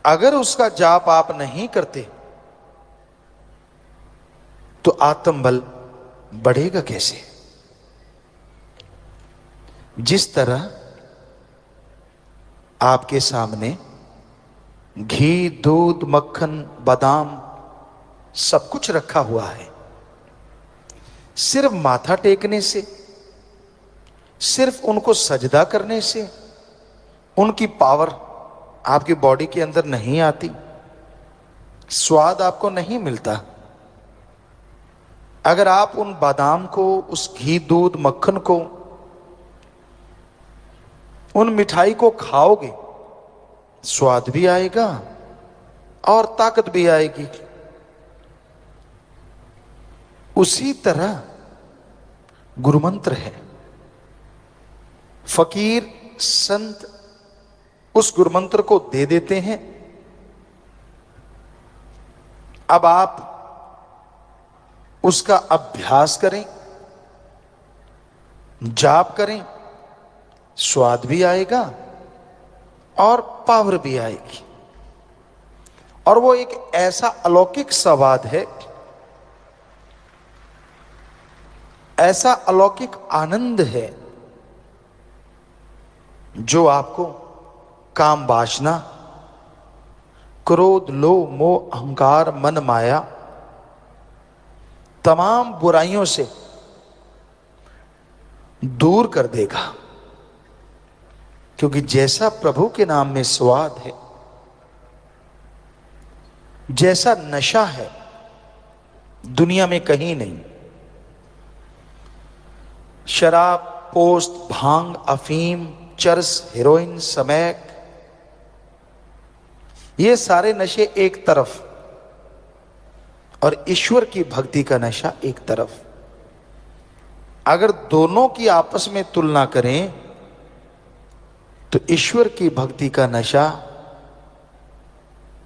अगर उसका जाप आप नहीं करते तो आत्मबल बढ़ेगा कैसे? जिस तरह आपके सामने घी, दूध, मक्खन, बादाम सब कुछ रखा हुआ है, सिर्फ माथा टेकने से, सिर्फ उनको सजदा करने से उनकी पावर आपकी बॉडी के अंदर नहीं आती, स्वाद आपको नहीं मिलता। अगर आप उन बादाम को, उस घी, दूध, मक्खन को, उन मिठाई को खाओगे, स्वाद भी आएगा और ताकत भी आएगी। उसी तरह गुरु मंत्र है। फकीर, संत उस गुरु मंत्र को दे देते हैं। अब आप उसका अभ्यास करें, जाप करें, स्वाद भी आएगा और पावर भी आएगी। और वो एक ऐसा अलौकिक स्वाद है, ऐसा अलौकिक आनंद है जो आपको काम, वासना, क्रोध, लोभ, मोह, अहंकार, मन, माया, तमाम बुराइयों से दूर कर देगा। क्योंकि जैसा प्रभु के नाम में स्वाद है, जैसा नशा है, दुनिया में कहीं नहीं। शराब, पोस्त, भांग, अफीम, चरस, हेरोइन, स्मैक, ये सारे नशे एक तरफ और ईश्वर की भक्ति का नशा एक तरफ। अगर दोनों की आपस में तुलना करें तो ईश्वर की भक्ति का नशा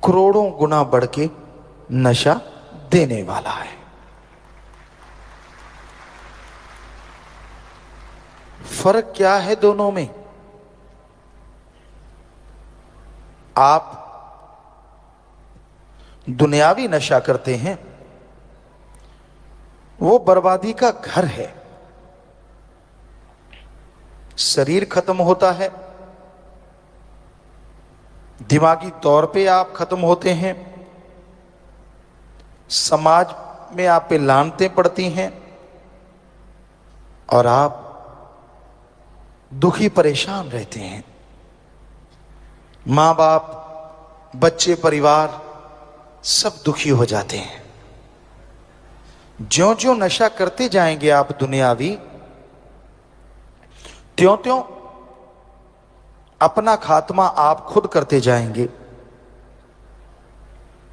करोड़ों गुना बढ़ के नशा देने वाला है। फर्क क्या है दोनों में? आप दुनियावी नशा करते हैं, वो बर्बादी का घर है। शरीर खत्म होता है, दिमागी तौर पे आप खत्म होते हैं, समाज में आप पे लानतें पड़ती हैं और आप दुखी परेशान रहते हैं। मां बाप, बच्चे, परिवार सब दुखी हो जाते हैं। ज्यों ज्यों नशा करते जाएंगे आप दुनियावी, त्यों त्यों अपना खात्मा आप खुद करते जाएंगे।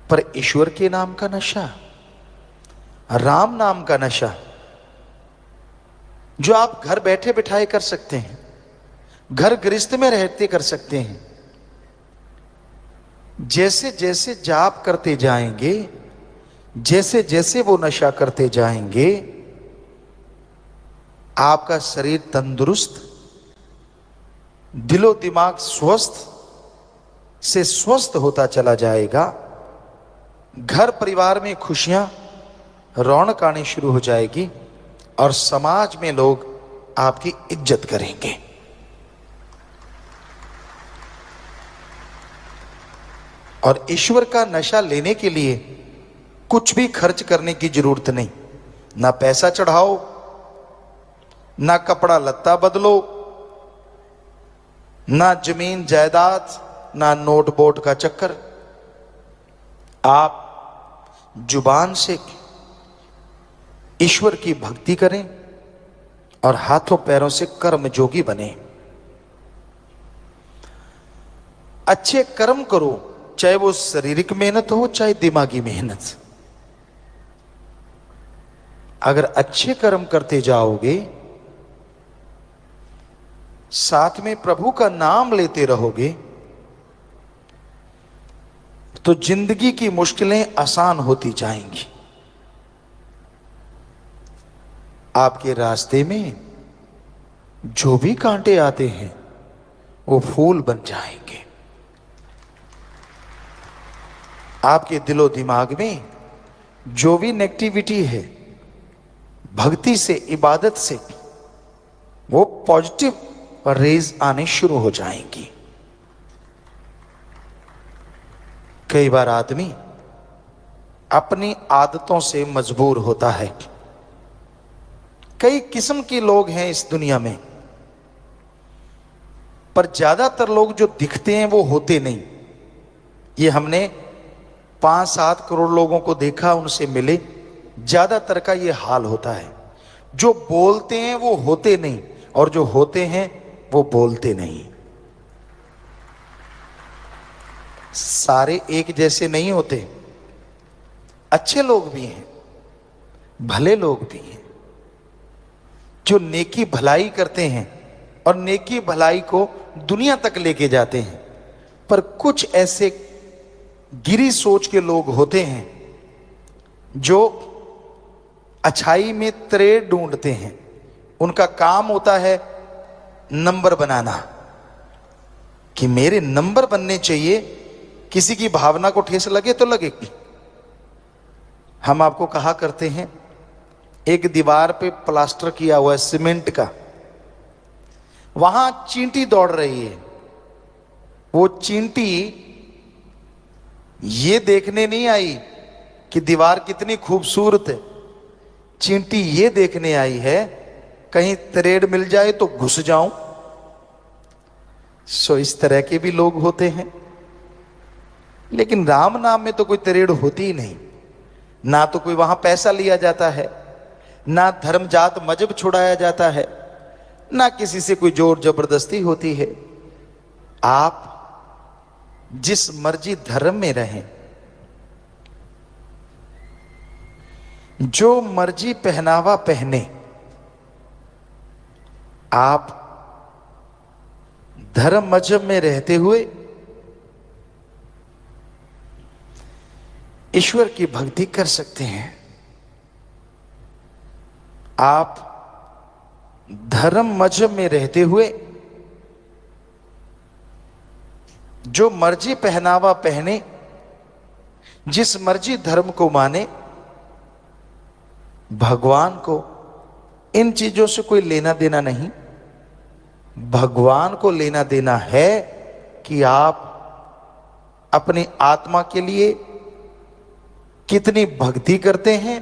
पर ईश्वर के नाम का नशा, राम नाम का नशा, जो आप घर बैठे बिठाए कर सकते हैं, घर गृहस्थ में रहते कर सकते हैं। जैसे जैसे जाप करते जाएंगे, जैसे जैसे वो नशा करते जाएंगे, आपका शरीर तंदुरुस्त, दिलो दिमाग स्वस्थ से स्वस्थ होता चला जाएगा। घर परिवार में खुशियां, रौनक आनी शुरू हो जाएगी और समाज में लोग आपकी इज्जत करेंगे। और ईश्वर का नशा लेने के लिए कुछ भी खर्च करने की जरूरत नहीं। ना पैसा चढ़ाओ, ना कपड़ा लत्ता बदलो, ना जमीन जायदाद, ना नोट बोट का चक्कर। आप जुबान से ईश्वर की भक्ति करें और हाथों पैरों से कर्म जोगी बने। अच्छे कर्म करो, चाहे वो शारीरिक मेहनत हो चाहे दिमागी मेहनत। अगर अच्छे कर्म करते जाओगे, साथ में प्रभु का नाम लेते रहोगे, तो जिंदगी की मुश्किलें आसान होती जाएंगी। आपके रास्ते में जो भी कांटे आते हैं वो फूल बन जाएंगे। आपके दिलो दिमाग में जो भी नेगेटिविटी है, भक्ति से, इबादत से वो पॉजिटिव रेज आने शुरू हो जाएंगी। कई बार आदमी अपनी आदतों से मजबूर होता है। कई किस्म के लोग हैं इस दुनिया में, पर ज्यादातर लोग जो दिखते हैं वो होते नहीं। ये हमने 5-7 करोड़ लोगों को देखा, उनसे मिले, ज्यादातर का ये हाल होता है। जो बोलते हैं वो होते नहीं, और जो होते हैं वो बोलते नहीं। सारे एक जैसे नहीं होते। अच्छे लोग भी हैं, भले लोग भी हैं, जो नेकी भलाई करते हैं और नेकी भलाई को दुनिया तक लेके जाते हैं। पर कुछ ऐसे गिरी सोच के लोग होते हैं जो अच्छाई में त्रेड़ ढूंढते हैं। उनका काम होता है नंबर बनाना, कि मेरे नंबर बनने चाहिए, किसी की भावना को ठेस लगे तो लगेगी। हम आपको कहा करते हैं, एक दीवार पे प्लास्टर किया हुआ है सीमेंट का, वहां चींटी दौड़ रही है। वो चींटी ये देखने नहीं आई कि दीवार कितनी खूबसूरत है, चींटी ये देखने आई है कहीं त्रेड़ मिल जाए तो घुस जाऊं। सो इस तरह के भी लोग होते हैं। लेकिन राम नाम में तो कोई त्रेड़ होती ही नहीं। ना तो कोई वहां पैसा लिया जाता है, ना धर्म जात मजहब छुड़ाया जाता है, ना किसी से कोई जोर जबरदस्ती होती है। आप जिस मर्जी धर्म में रहें, जो मर्जी पहनावा पहने, आप धर्म मजहब में रहते हुए ईश्वर की भक्ति कर सकते हैं। आप धर्म मजहब में रहते हुए जो मर्जी पहनावा पहने, जिस मर्जी धर्म को माने, भगवान को इन चीजों से कोई लेना देना नहीं। भगवान को लेना देना है कि आप अपनी आत्मा के लिए कितनी भक्ति करते हैं,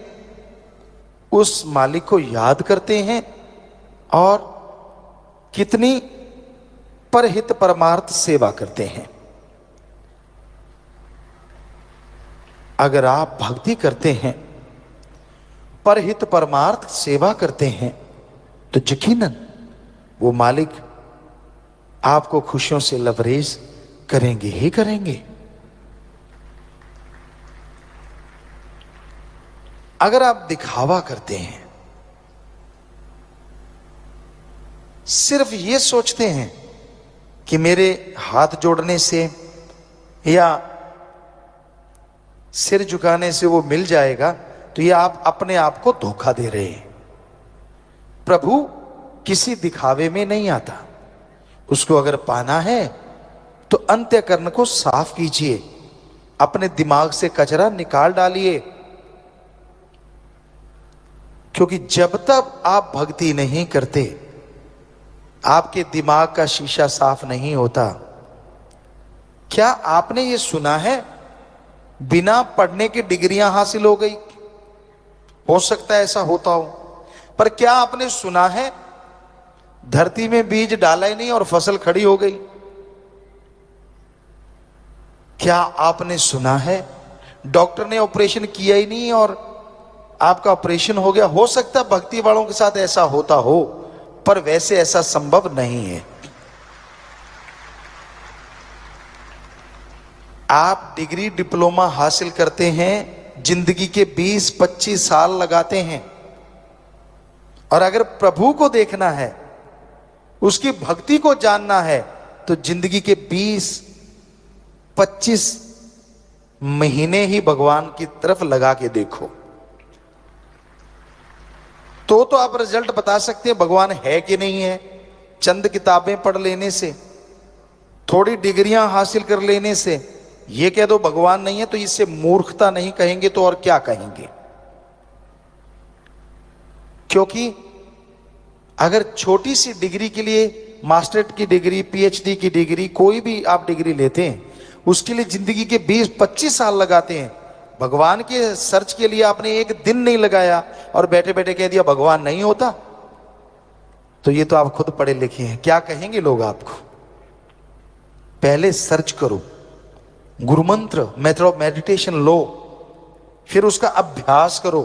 उस मालिक को याद करते हैं, और कितनी परहित परमार्थ सेवा करते हैं। अगर आप भक्ति करते हैं, परहित परमार्थ सेवा करते हैं, तो यकीनन वो मालिक आपको खुशियों से लबरेज करेंगे ही करेंगे। अगर आप दिखावा करते हैं, सिर्फ ये सोचते हैं कि मेरे हाथ जोड़ने से या सिर झुकाने से वो मिल जाएगा, तो ये आप अपने आप को धोखा दे रहे हैं। प्रभु किसी दिखावे में नहीं आता। उसको अगर पाना है तो अंतःकरण को साफ कीजिए, अपने दिमाग से कचरा निकाल डालिए। क्योंकि जब तक आप भक्ति नहीं करते, आपके दिमाग का शीशा साफ नहीं होता। क्या आपने ये सुना है बिना पढ़ने की डिग्रियां हासिल हो गई? हो सकता है ऐसा होता हो, पर क्या आपने सुना है धरती में बीज डाला ही नहीं और फसल खड़ी हो गई? क्या आपने सुना है डॉक्टर ने ऑपरेशन किया ही नहीं और आपका ऑपरेशन हो गया? हो सकता है भक्ति वालों के साथ ऐसा होता हो, पर वैसे ऐसा संभव नहीं है। आप डिग्री डिप्लोमा हासिल करते हैं, जिंदगी के 20-25 साल लगाते हैं, और अगर प्रभु को देखना है, उसकी भक्ति को जानना है, तो जिंदगी के 20-25 महीने ही भगवान की तरफ लगा के देखो, तो आप रिजल्ट बता सकते हैं भगवान है कि नहीं है। चंद किताबें पढ़ लेने से, थोड़ी डिग्रियां हासिल कर लेने से ये कह दो भगवान नहीं है, तो इससे मूर्खता नहीं कहेंगे तो और क्या कहेंगे? क्योंकि अगर छोटी सी डिग्री के लिए, मास्टरेट की डिग्री, पीएचडी की डिग्री, कोई भी आप डिग्री लेते हैं, उसके लिए जिंदगी के 20-25 साल लगाते हैं। भगवान के सर्च के लिए आपने एक दिन नहीं लगाया और बैठे बैठे कह दिया भगवान नहीं होता, तो ये तो आप खुद पढ़े लिखे हैं, क्या कहेंगे लोग आपको? पहले सर्च करो, गुरु मंत्र, मेथड ऑफ मेडिटेशन लो, फिर उसका अभ्यास करो।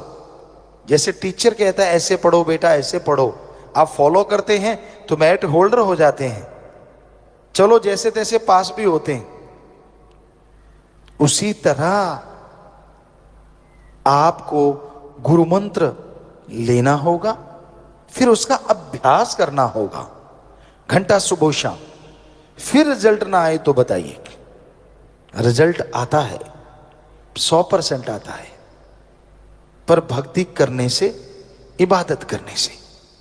जैसे टीचर कहता है ऐसे पढ़ो बेटा, ऐसे पढ़ो, आप फॉलो करते हैं तो मेरिट होल्डर हो जाते हैं, चलो जैसे तैसे पास भी होते हैं। उसी तरह आपको गुरु मंत्र लेना होगा, फिर उसका अभ्यास करना होगा, घंटा सुबह शाम। फिर रिजल्ट ना आए तो बताइए। रिजल्ट आता है, 100% आता है, पर भक्ति करने से, इबादत करने से।